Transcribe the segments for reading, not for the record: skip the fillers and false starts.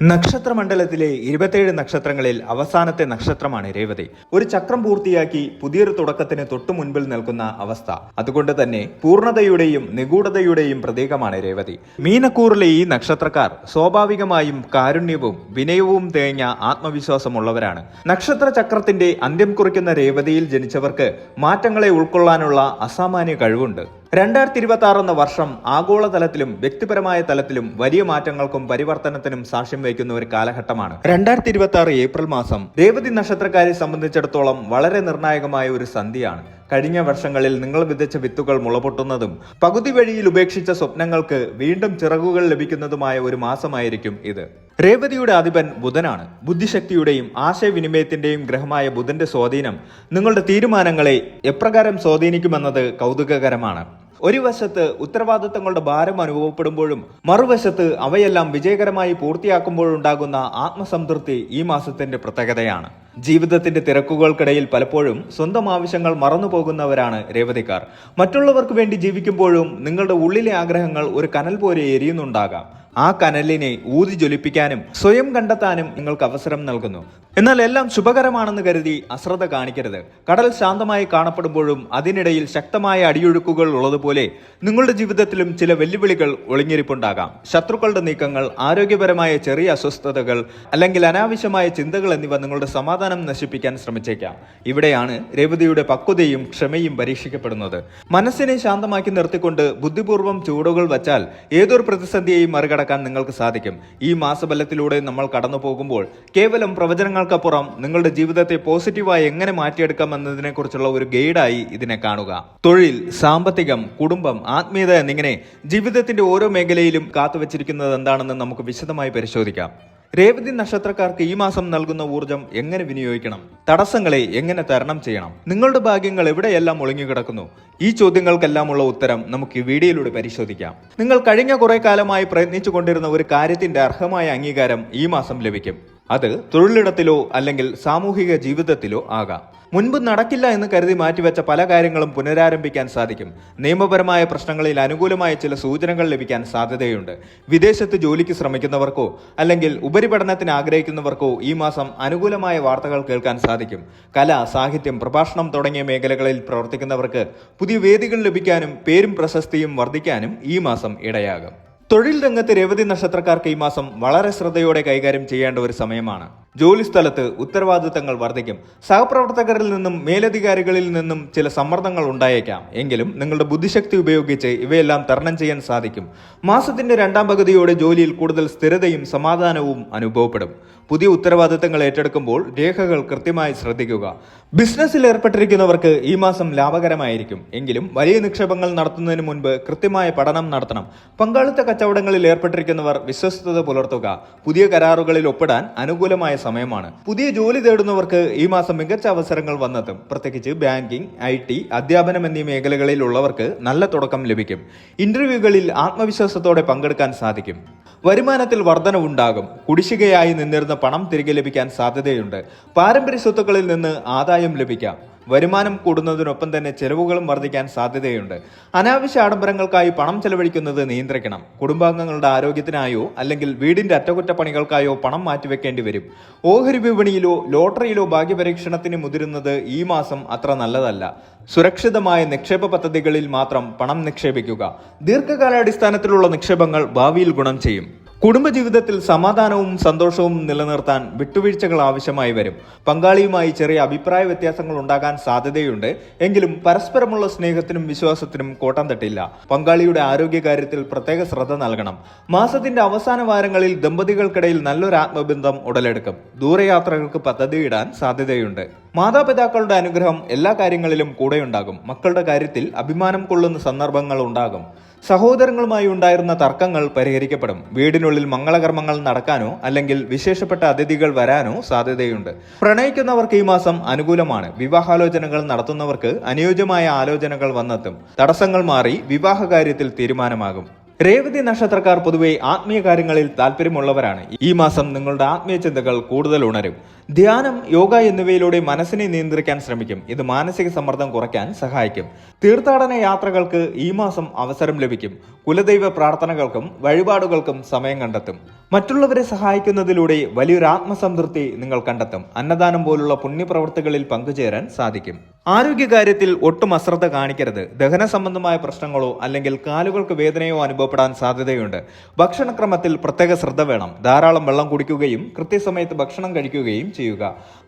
നക്ഷത്രമണ്ഡലത്തിലെ 27 നക്ഷത്രങ്ങളിൽ അവസാനത്തെ നക്ഷത്രമാണ് രേവതി. ഒരു ചക്രം പൂർത്തിയാക്കി പുതിയൊരു തുടക്കത്തിന് തൊട്ടു മുൻപിൽ നിൽക്കുന്ന അവസ്ഥ. അതുകൊണ്ട് തന്നെ പൂർണ്ണതയുടെയും നിഗൂഢതയുടെയും പ്രതീകമാണ് രേവതി. മീനക്കൂറിലെ ഈ നക്ഷത്രക്കാർ സ്വാഭാവികമായും കാരുണ്യവും വിനയവും തേഞ്ഞ ആത്മവിശ്വാസമുള്ളവരാണ്. നക്ഷത്ര ചക്രത്തിന്റെ അന്ത്യം കുറിക്കുന്ന രേവതിയിൽ ജനിച്ചവർക്ക് മാറ്റങ്ങളെ ഉൾക്കൊള്ളാനുള്ള അസാമാന്യ കഴിവുണ്ട്. 2026 എന്ന വർഷം ആഗോളതലത്തിലും വ്യക്തിപരമായ തലത്തിലും വലിയ മാറ്റങ്ങൾക്കും പരിവർത്തനത്തിനും സാക്ഷ്യം വഹിക്കുന്ന ഒരു കാലഘട്ടമാണ്. 2026 ഏപ്രിൽ മാസം രേവതി നക്ഷത്രക്കാരെ സംബന്ധിച്ചിടത്തോളം വളരെ നിർണായകമായ ഒരു സന്ധിയാണ്. കഴിഞ്ഞ വർഷങ്ങളിൽ നിങ്ങൾ വിതച്ച വിത്തുകൾ മുളപൊട്ടുന്നതും പകുതി വഴിയിൽ ഉപേക്ഷിച്ച സ്വപ്നങ്ങൾക്ക് വീണ്ടും ചിറകുകൾ ലഭിക്കുന്നതുമായ ഒരു മാസമായിരിക്കും ഇത്. രേവതിയുടെ അധിപൻ ബുധനാണ്. ബുദ്ധിശക്തിയുടെയും ആശയവിനിമയത്തിന്റെയും ഗ്രഹമായ ബുധന്റെ സ്വാധീനം നിങ്ങളുടെ തീരുമാനങ്ങളെ എപ്രകാരം സ്വാധീനിക്കുമെന്നത് കൗതുകകരമാണ്. ഒരു വശത്ത് ഉത്തരവാദിത്തങ്ങളുടെ ഭാരം അനുഭവപ്പെടുമ്പോഴും മറുവശത്ത് അവയെല്ലാം വിജയകരമായി പൂർത്തിയാക്കുമ്പോഴുണ്ടാകുന്ന ആത്മസംതൃപ്തി ഈ മാസത്തിന്റെ പ്രത്യേകതയാണ്. ജീവിതത്തിന്റെ തിരക്കുകൾക്കിടയിൽ പലപ്പോഴും സ്വന്തം ആവശ്യങ്ങൾ മറന്നുപോകുന്നവരാണ് രേവതിക്കാർ. മറ്റുള്ളവർക്ക് വേണ്ടി ജീവിക്കുമ്പോഴും നിങ്ങളുടെ ഉള്ളിലെ ആഗ്രഹങ്ങൾ ഒരു കനൽ പോലെ എരിയുന്നുണ്ടാകാം. ആ കനലിനെ ഊതി ജ്വലിപ്പിക്കാനും സ്വയം കണ്ടെത്താനും നിങ്ങൾക്ക് അവസരം നൽകുന്നു. എന്നാൽ എല്ലാം ശുഭകരമാണെന്ന് കരുതി അശ്രദ്ധ കാണിക്കരുത്. കടൽ ശാന്തമായി കാണപ്പെടുമ്പോഴും അതിനിടയിൽ ശക്തമായ അടിയൊഴുക്കുകൾ ഉള്ളതുപോലെ നിങ്ങളുടെ ജീവിതത്തിലും ചില വെല്ലുവിളികൾ ഒളിഞ്ഞിരിപ്പുണ്ടാകാം. ശത്രുക്കളുടെ നീക്കങ്ങൾ, ആരോഗ്യപരമായ ചെറിയ അസ്വസ്ഥതകൾ അല്ലെങ്കിൽ അനാവശ്യമായ ചിന്തകൾ എന്നിവ നിങ്ങളുടെ സമാധാനം നശിപ്പിക്കാൻ ശ്രമിച്ചേക്കാം. ഇവിടെയാണ് രേവതിയുടെ പക്വതയും ക്ഷമയും പരീക്ഷിക്കപ്പെടുന്നത്. മനസ്സിനെ ശാന്തമാക്കി നിർത്തിക്കൊണ്ട് ബുദ്ധിപൂർവ്വം ചുവടുകൾ വച്ചാൽ ഏതൊരു പ്രതിസന്ധിയെയും മറികടക്കാൻ നിങ്ങൾക്ക് സാധിക്കും. ഈ മാസഫലത്തിലൂടെ നമ്മൾ കടന്നു പോകുമ്പോൾ കേവലം പ്രവചനങ്ങൾക്കപ്പുറം നിങ്ങളുടെ ജീവിതത്തെ പോസിറ്റീവായി എങ്ങനെ മാറ്റിയെടുക്കാം എന്നതിനെ കുറിച്ചുള്ള ഒരു ഗൈഡായി ഇതിനെ കാണുക. തൊഴിൽ, സാമ്പത്തികം, കുടുംബം, ആത്മീയത എന്നിങ്ങനെ ജീവിതത്തിന്റെ ഓരോ മേഖലയിലും കാത്തുവച്ചിരിക്കുന്നത് എന്താണെന്ന് നമുക്ക് വിശദമായി പരിശോധിക്കാം. രേവതി നക്ഷത്രക്കാർക്ക് ഈ മാസം നൽകുന്ന ഊർജം എങ്ങനെ വിനിയോഗിക്കണം? തടസ്സങ്ങളെ എങ്ങനെ തരണം ചെയ്യണം? നിങ്ങളുടെ ഭാഗ്യങ്ങൾ എവിടെയെല്ലാം ഒളിഞ്ഞുകിടക്കുന്നു? ഈ ചോദ്യങ്ങൾക്കെല്ലാമുള്ള ഉത്തരം നമുക്ക് ഈ വീഡിയോയിലൂടെ പരിശോധിക്കാം. നിങ്ങൾ കഴിഞ്ഞ കുറെ കാലമായി പ്രയത്നിച്ചു കൊണ്ടിരുന്ന ഒരു കാര്യത്തിന്റെ അർഹമായ അംഗീകാരം ഈ മാസം ലഭിക്കും. അത് തൊഴിലിടത്തിലോ അല്ലെങ്കിൽ സാമൂഹിക ജീവിതത്തിലോ ആകാം. മുൻപ് നടക്കില്ല എന്ന് കരുതി മാറ്റിവെച്ച പല കാര്യങ്ങളും പുനരാരംഭിക്കാൻ സാധിക്കും. നിയമപരമായ പ്രശ്നങ്ങളിൽ അനുകൂലമായ ചില സൂചനകൾ ലഭിക്കാൻ സാധ്യതയുണ്ട്. വിദേശത്ത് ജോലിക്ക് ശ്രമിക്കുന്നവർക്കോ അല്ലെങ്കിൽ ഉപരിപഠനത്തിന് ആഗ്രഹിക്കുന്നവർക്കോ ഈ മാസം അനുകൂലമായ വാർത്തകൾ കേൾക്കാൻ സാധിക്കും. കല, സാഹിത്യം, പ്രഭാഷണം തുടങ്ങിയ മേഖലകളിൽ പ്രവർത്തിക്കുന്നവർക്ക് പുതിയ വേദികൾ ലഭിക്കാനും പേരും പ്രശസ്തിയും വർദ്ധിക്കാനും ഈ മാസം ഇടയാകും. തൊഴിൽ രംഗത്ത് രേവതി നക്ഷത്രക്കാർക്ക് ഈ മാസം വളരെ ശ്രദ്ധയോടെ കൈകാര്യം ചെയ്യേണ്ട ഒരു സമയമാണ്. ജോലിസ്ഥലത്ത് ഉത്തരവാദിത്തങ്ങൾ വർദ്ധിക്കും. സഹപ്രവർത്തകരിൽ നിന്നും മേലധികാരികളിൽ നിന്നും ചില സമ്മർദ്ദങ്ങൾ ഉണ്ടായേക്കാം. എങ്കിലും നിങ്ങളുടെ ബുദ്ധിശക്തി ഉപയോഗിച്ച് ഇവയെല്ലാം തരണം ചെയ്യാൻ സാധിക്കും. മാസത്തിന്റെ രണ്ടാം പകുതിയോടെ ജോലിയിൽ കൂടുതൽ സ്ഥിരതയും സമാധാനവും അനുഭവപ്പെടും. പുതിയ ഉത്തരവാദിത്തങ്ങൾ ഏറ്റെടുക്കുമ്പോൾ രേഖകൾ കൃത്യമായി ശ്രദ്ധിക്കുക. ബിസിനസ്സിൽ ഏർപ്പെട്ടിരിക്കുന്നവർക്ക് ഈ മാസം ലാഭകരമായിരിക്കും. എങ്കിലും വലിയ നിക്ഷേപങ്ങൾ നടത്തുന്നതിന് മുൻപ് കൃത്യമായ പഠനം നടത്തണം. പങ്കാളിത്ത കച്ചവടങ്ങളിൽ ഏർപ്പെട്ടിരിക്കുന്നവർ വിശ്വസ്തത പുലർത്തുക. പുതിയ കരാറുകളിൽ ഒപ്പിടാൻ അനുകൂലമായ സമയമാണ്. പുതിയ ജോലി തേടുന്നവർക്ക് ഈ മാസം മികച്ച അവസരങ്ങൾ വന്നെത്തും. പ്രത്യേകിച്ച് ബാങ്കിംഗ്, IT, അധ്യാപനം എന്നീ മേഖലകളിൽ ഉള്ളവർക്ക് നല്ല തുടക്കം ലഭിക്കും. ഇന്റർവ്യൂകളിൽ ആത്മവിശ്വാസത്തോടെ പങ്കെടുക്കാൻ സാധിക്കും. വരുമാനത്തിൽ വർധനവുണ്ടാകും. കുടിശ്ശികയായി നിന്നിരുന്ന പണം തിരികെ ലഭിക്കാൻ സാധ്യതയുണ്ട്. പാരമ്പര്യ സ്വത്തുക്കളിൽ നിന്ന് ആദായം ലഭിക്കാം. വരുമാനം കൂടുന്നതിനൊപ്പം തന്നെ ചെലവുകളും വർദ്ധിക്കാൻ സാധ്യതയുണ്ട്. അനാവശ്യ ആഡംബരങ്ങൾക്കായി പണം ചെലവഴിക്കുന്നത് നിയന്ത്രിക്കണം. കുടുംബാംഗങ്ങളുടെ ആരോഗ്യത്തിനായോ അല്ലെങ്കിൽ വീടിന്റെ അറ്റകുറ്റപ്പണികൾക്കായോ പണം മാറ്റിവെക്കേണ്ടി വരും. ഓഹരി വിപണിയിലോ ലോട്ടറിയിലോ ഭാഗ്യപരീക്ഷണത്തിന് മുതിരുന്നത് ഈ മാസം അത്ര നല്ലതല്ല. സുരക്ഷിതമായ നിക്ഷേപ പദ്ധതികളിൽ മാത്രം പണം നിക്ഷേപിക്കുക. ദീർഘകാലാടിസ്ഥാനത്തിലുള്ള നിക്ഷേപങ്ങൾ ഭാവിയിൽ ഗുണം ചെയ്യും. കുടുംബജീവിതത്തിൽ സമാധാനവും സന്തോഷവും നിലനിർത്താൻ വിട്ടുവീഴ്ചകൾ ആവശ്യമായി വരും. പങ്കാളിയുമായി ചെറിയ അഭിപ്രായ വ്യത്യാസങ്ങൾ ഉണ്ടാകാൻ സാധ്യതയുണ്ട്. എങ്കിലും പരസ്പരമുള്ള സ്നേഹത്തിനും വിശ്വാസത്തിനും കോട്ടം തട്ടില്ല. പങ്കാളിയുടെ ആരോഗ്യകാര്യത്തിൽ പ്രത്യേക ശ്രദ്ധ നൽകണം. മാസത്തിന്റെ അവസാന വാരങ്ങളിൽ ദമ്പതികൾക്കിടയിൽ നല്ലൊരു ആത്മബന്ധം ഉടലെടുക്കും. ദൂരയാത്രകൾക്ക് പദ്ധതിയിടാൻ സാധ്യതയുണ്ട്. മാതാപിതാക്കളുടെ അനുഗ്രഹം എല്ലാ കാര്യങ്ങളിലും കൂടെയുണ്ടാകും. മക്കളുടെ കാര്യത്തിൽ അഭിമാനം കൊള്ളുന്ന സന്ദർഭങ്ങൾ ഉണ്ടാകും. സഹോദരങ്ങളുമായി ഉണ്ടായിരുന്ന തർക്കങ്ങൾ പരിഹരിക്കപ്പെടും. വീടിനുള്ളിൽ മംഗളകർമ്മങ്ങൾ നടക്കാനോ അല്ലെങ്കിൽ വിശേഷപ്പെട്ട അതിഥികൾ വരാനോ സാധ്യതയുണ്ട്. പ്രണയിക്കുന്നവർക്ക് ഈ മാസം അനുകൂലമാണ്. വിവാഹാലോചനകൾ നടത്തുന്നവർക്ക് അനുയോജ്യമായ ആലോചനകൾ വന്നെത്തും. തടസ്സങ്ങൾ മാറി വിവാഹകാര്യത്തിൽ തീരുമാനമാകും. രേവതി നക്ഷത്രക്കാർ പൊതുവെ ആത്മീയ കാര്യങ്ങളിൽ താല്പര്യമുള്ളവരാണ്. ഈ മാസം നിങ്ങളുടെ ആത്മീയ ചിന്തകൾ കൂടുതൽ ഉണരും. ധ്യാനം, യോഗ എന്നിവയിലൂടെ മനസ്സിനെ നിയന്ത്രിക്കാൻ ശ്രമിക്കും. ഇത് മാനസിക സമ്മർദ്ദം കുറയ്ക്കാൻ സഹായിക്കും. തീർത്ഥാടന യാത്രകൾക്ക് ഈ മാസം അവസരം ലഭിക്കും. കുലദൈവ പ്രാർത്ഥനകൾക്കും വഴിപാടുകൾക്കും സമയം കണ്ടെത്തും. മറ്റുള്ളവരെ സഹായിക്കുന്നതിലൂടെ വലിയൊരു ആത്മസംതൃപ്തി നിങ്ങൾ കണ്ടെത്തും. അന്നദാനം പോലുള്ള പുണ്യപ്രവൃത്തികളിൽ പങ്കുചേരാൻ സാധിക്കും. ആരോഗ്യകാര്യത്തിൽ ഒട്ടും അശ്രദ്ധ കാണിക്കരുത്. ദഹന സംബന്ധമായ പ്രശ്നങ്ങളോ അല്ലെങ്കിൽ കാലുകൾക്ക് വേദനയോ അനുഭവപ്പെടാൻ സാധ്യതയുണ്ട്. ഭക്ഷണക്രമത്തിൽ പ്രത്യേക ശ്രദ്ധ വേണം. ധാരാളം വെള്ളം കുടിക്കുകയും കൃത്യസമയത്ത് ഭക്ഷണം കഴിക്കുകയും ചെയ്യുക.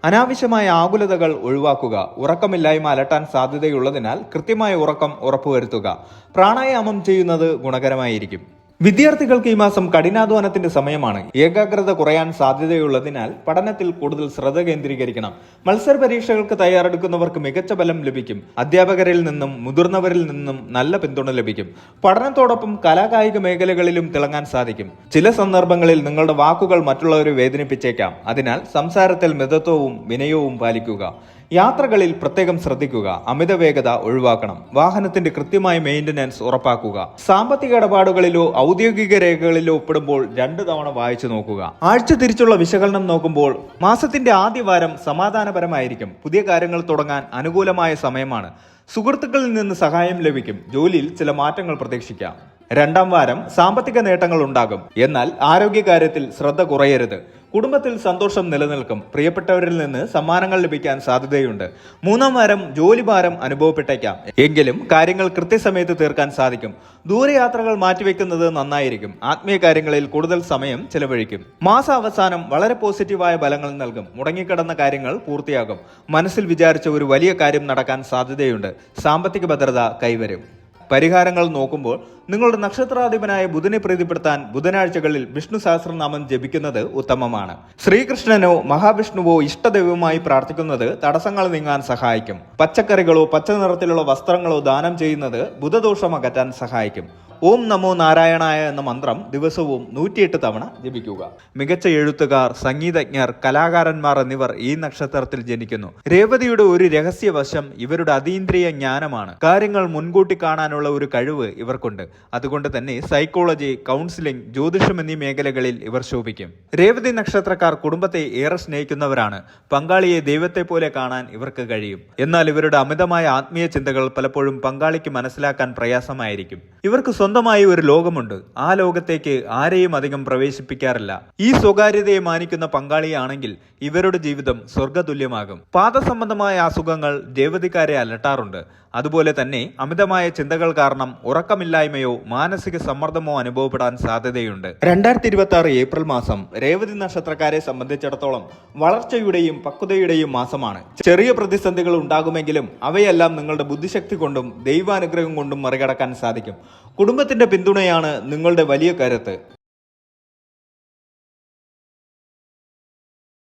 അനാവശ്യമായ ആകുലതകൾ ഒഴിവാക്കുക. ഉറക്കമില്ലായ്മ അലട്ടാൻ സാധ്യതയുള്ളതിനാൽ കൃത്യമായ ഉറക്കം ഉറപ്പുവരുത്തുക. പ്രാണായാമം ചെയ്യുന്നത് ഗുണകരമായിരിക്കും. വിദ്യാർത്ഥികൾക്ക് ഈ മാസം കഠിനാധ്വാനത്തിന്റെ സമയമാണ്. ഏകാഗ്രത കുറയാൻ സാധ്യതയുള്ളതിനാൽ പഠനത്തിൽ കൂടുതൽ ശ്രദ്ധ കേന്ദ്രീകരിക്കണം. മത്സര പരീക്ഷകൾക്ക് തയ്യാറെടുക്കുന്നവർക്ക് മികച്ച ഫലം ലഭിക്കും. അധ്യാപകരിൽ നിന്നും മുതിർന്നവരിൽ നിന്നും നല്ല പിന്തുണ ലഭിക്കും. പഠനത്തോടൊപ്പം കലാകായിക മേഖലകളിലും തിളങ്ങാൻ സാധിക്കും. ചില സന്ദർഭങ്ങളിൽ നിങ്ങളുടെ വാക്കുകൾ മറ്റുള്ളവരെ വേദനിപ്പിച്ചേക്കാം. അതിനാൽ സംസാരത്തിൽ മിതത്വവും വിനയവും പാലിക്കുക. യാത്രകളിൽ പ്രത്യേകം ശ്രദ്ധിക്കുക. അമിത വേഗത ഒഴിവാക്കണം. വാഹനത്തിന്റെ കൃത്യമായ മെയിന്റനൻസ് ഉറപ്പാക്കുക. സാമ്പത്തിക ഇടപാടുകളിലോ ഔദ്യോഗിക രേഖകളിലോ ഒപ്പിടുമ്പോൾ 2 തവണ വായിച്ചു നോക്കുക. ആഴ്ച തിരിച്ചുള്ള വിശകലനം നോക്കുമ്പോൾ മാസത്തിന്റെ ആദ്യ വാരം സമാധാനപരമായിരിക്കും. പുതിയ കാര്യങ്ങൾ തുടങ്ങാൻ അനുകൂലമായ സമയമാണ്. സുഹൃത്തുക്കളിൽ നിന്ന് സഹായം ലഭിക്കും. ജോലിയിൽ ചില മാറ്റങ്ങൾ പ്രതീക്ഷിക്കാം. 2ാം വാരം സാമ്പത്തിക നേട്ടങ്ങൾ ഉണ്ടാകും. എന്നാൽ ആരോഗ്യകാര്യത്തിൽ ശ്രദ്ധ കുറയരുത്. കുടുംബത്തിൽ സന്തോഷം നിലനിൽക്കും. പ്രിയപ്പെട്ടവരിൽ നിന്ന് സമ്മാനങ്ങൾ ലഭിക്കാൻ സാധ്യതയുണ്ട്. 3ാം വാരം ജോലിഭാരം അനുഭവപ്പെട്ടേക്കാം. എങ്കിലും കാര്യങ്ങൾ കൃത്യസമയത്ത് തീർക്കാൻ സാധിക്കും. ദൂരയാത്രകൾ മാറ്റിവെക്കുന്നത് നന്നായിരിക്കും. ആത്മീയ കാര്യങ്ങളിൽ കൂടുതൽ സമയം ചെലവഴിക്കും. മാസാവസാനം വളരെ പോസിറ്റീവായ ഫലങ്ങൾ നൽകും. മുടങ്ങിക്കിടന്ന കാര്യങ്ങൾ പൂർത്തിയാകും. മനസ്സിൽ വിചാരിച്ച ഒരു വലിയ കാര്യം നടക്കാൻ സാധ്യതയുണ്ട്. സാമ്പത്തിക ഭദ്രത കൈവരും. പരിഹാരങ്ങൾ നോക്കുമ്പോൾ നിങ്ങളുടെ നക്ഷത്രാധിപനായ ബുധനെ പ്രീതിപ്പെടുത്താൻ ബുധനാഴ്ചകളിൽ വിഷ്ണു സഹസ്രനാമം ജപിക്കുന്നത് ഉത്തമമാണ്. ശ്രീകൃഷ്ണനോ മഹാവിഷ്ണുവോ ഇഷ്ടദൈവമായി പ്രാർത്ഥിക്കുന്നത് തടസ്സങ്ങൾ നീങ്ങാൻ സഹായിക്കും. പച്ചക്കറികളോ പച്ച നിറത്തിലുള്ള വസ്ത്രങ്ങളോ ദാനം ചെയ്യുന്നത് ബുധദോഷം അകറ്റാൻ സഹായിക്കും. ഓം നമോ നാരായണായ എന്ന മന്ത്രം ദിവസവും 108 തവണ ജപിക്കുക. മികച്ച എഴുത്തുകാർ, സംഗീതജ്ഞർ, കലാകാരന്മാർ എന്നിവർ ഈ നക്ഷത്രത്തിൽ ജനിക്കുന്നു. രേവതിയുടെ ഒരു രഹസ്യവശം ഇവരുടെ അതീന്ദ്രിയ ജ്ഞാനമാണ്. കാര്യങ്ങൾ മുൻകൂട്ടി കാണാനുള്ള ഒരു കഴിവ് ഇവർക്കുണ്ട്. അതുകൊണ്ട് തന്നെ സൈക്കോളജി, കൗൺസിലിംഗ്, ജ്യോതിഷം എന്നീ മേഖലകളിൽ ഇവർ ശോഭിക്കും. രേവതി നക്ഷത്രക്കാർ കുടുംബത്തെ ഏറെ സ്നേഹിക്കുന്നവരാണ്. പങ്കാളിയെ ദൈവത്തെ പോലെ കാണാൻ ഇവർക്ക് കഴിയും. എന്നാൽ ഇവരുടെ അമിതമായ ആത്മീയ ചിന്തകൾ പലപ്പോഴും പങ്കാളിക്ക് മനസ്സിലാക്കാൻ പ്രയാസമായിരിക്കും. ഇവർക്ക് സ്വന്തമായി ഒരു ലോകമുണ്ട്. ആ ലോകത്തേക്ക് ആരെയും അധികം പ്രവേശിപ്പിക്കാറില്ല. ഈ സ്വകാര്യതയെ മാനിക്കുന്ന പങ്കാളിയാണെങ്കിൽ ഇവരുടെ ജീവിതം സ്വർഗതുല്യമാകും. പാദസംബന്ധമായ അസുഖങ്ങൾ രേവതിക്കാരെ അലട്ടാറുണ്ട്. അതുപോലെ തന്നെ അമിതമായ ചിന്തകൾ കാരണം ഉറക്കമില്ലായ്മയോ മാനസിക സമ്മർദ്ദമോ അനുഭവപ്പെടാൻ സാധ്യതയുണ്ട്. 2026 ഏപ്രിൽ മാസം രേവതി നക്ഷത്രക്കാരെ സംബന്ധിച്ചിടത്തോളം വളർച്ചയുടെയും പക്വതയുടെയും മാസമാണ്. ചെറിയ പ്രതിസന്ധികൾ ഉണ്ടാകുമെങ്കിലും അവയെല്ലാം നിങ്ങളുടെ ബുദ്ധിശക്തി കൊണ്ടും ദൈവാനുഗ്രഹം കൊണ്ടും മറികടക്കാൻ സാധിക്കും. കുടുംബത്തിന്റെ പിന്തുണയാണ് നിങ്ങളുടെ വലിയ കരുത്ത്.